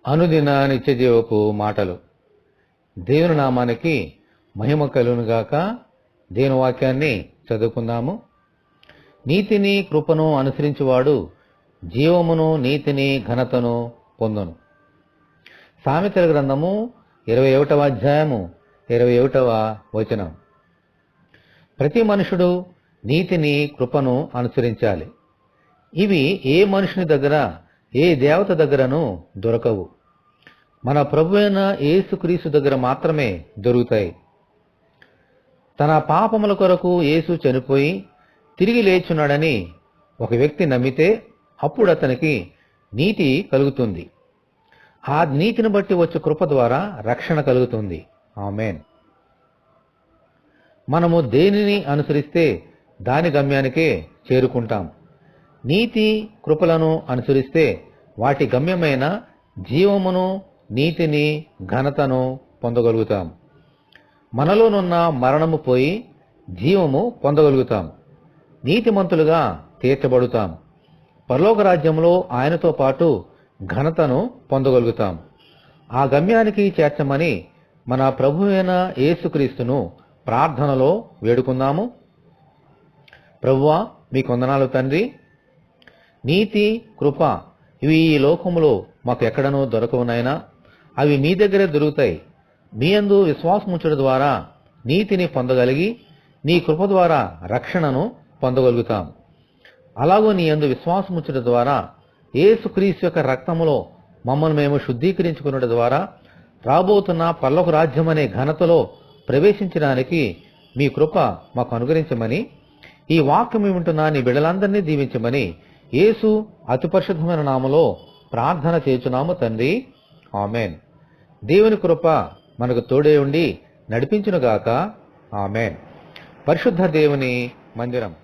అనుదిన నిత్యజీవపు మాటలు. దేవుని నామానికి మహిమ కలుగునుగాక. దేవుని వాక్యాన్ని చదువుకుందాము. నీతిని కృపను అనుసరించువాడు జీవమును నీతిని ఘనతను పొందును. సామెతల గ్రంథము 21వ అధ్యాయము 21వ వచనం. ప్రతి మనుషుడు నీతిని కృపను అనుసరించాలి. ఇవి ఏ మనుషుని దగ్గర ఏ దేవత దగ్గరను దొరకవు. మన ప్రభువైన యేసుక్రీస్తు దగ్గర మాత్రమే దొరుకుతాయి. తన పాపముల కొరకు యేసు చనిపోయి తిరిగి లేచున్నాడని ఒక వ్యక్తి నమ్మితే అప్పుడు అతనికి నీతి కలుగుతుంది. ఆ నీతిని బట్టి వచ్చే కృప ద్వారా రక్షణ కలుగుతుంది. ఆమేన్. మనము దేనిని అనుసరిస్తే దాని గమ్యానికే చేరుకుంటాం. నీతి కృపలను అనుసరిస్తే వాటి గమ్యమైన జీవమును నీతిని ఘనతను పొందగలుగుతాం. మనలోనున్న మరణము పోయి జీవము పొందగలుగుతాం. నీతిమంతులుగా తీర్చబడుతాం. పరలోక రాజ్యంలో ఆయనతో పాటు ఘనతను పొందగలుగుతాం. ఆ గమ్యానికి చేర్చమని మన ప్రభువైన యేసుక్రీస్తును ప్రార్థనలో వేడుకుందాము. ప్రభువా, మీకు వందనాలు తండ్రి. నీతి కృప ఇవి ఈ లోకములో మాకు ఎక్కడనూ దొరకవు నాయనా. అవి మీ దగ్గరే దొరుకుతాయి. మీ యందు విశ్వాసముంచడం ద్వారా నీతిని పొందగలిగి నీ కృప ద్వారా రక్షణను పొందగలుగుతాం. అలాగూ నీ యందు విశ్వాసముంచడం ద్వారా యేసుక్రీస్తు యొక్క రక్తములో మమ్మల్ని మేము శుద్ధీకరించుకున్నడం ద్వారా రాబోతున్న పరలోక రాజ్యం అనే ఘనతలో ప్రవేశించడానికి మీ కృప మాకు అనుగ్రహించమని, ఈ వాక్యం వింటున్న నీ బిడ్డలందరినీ దీవించమని యేసు అతి పరిశుద్ధమైన నామములో ప్రార్థన చేయుచున్నాము తండ్రి. ఆమేన్. దేవుని కృప మనకు తోడే ఉండి నడిపించునుగాక. ఆమేన్. పరిశుద్ధ దేవుని మందిరం.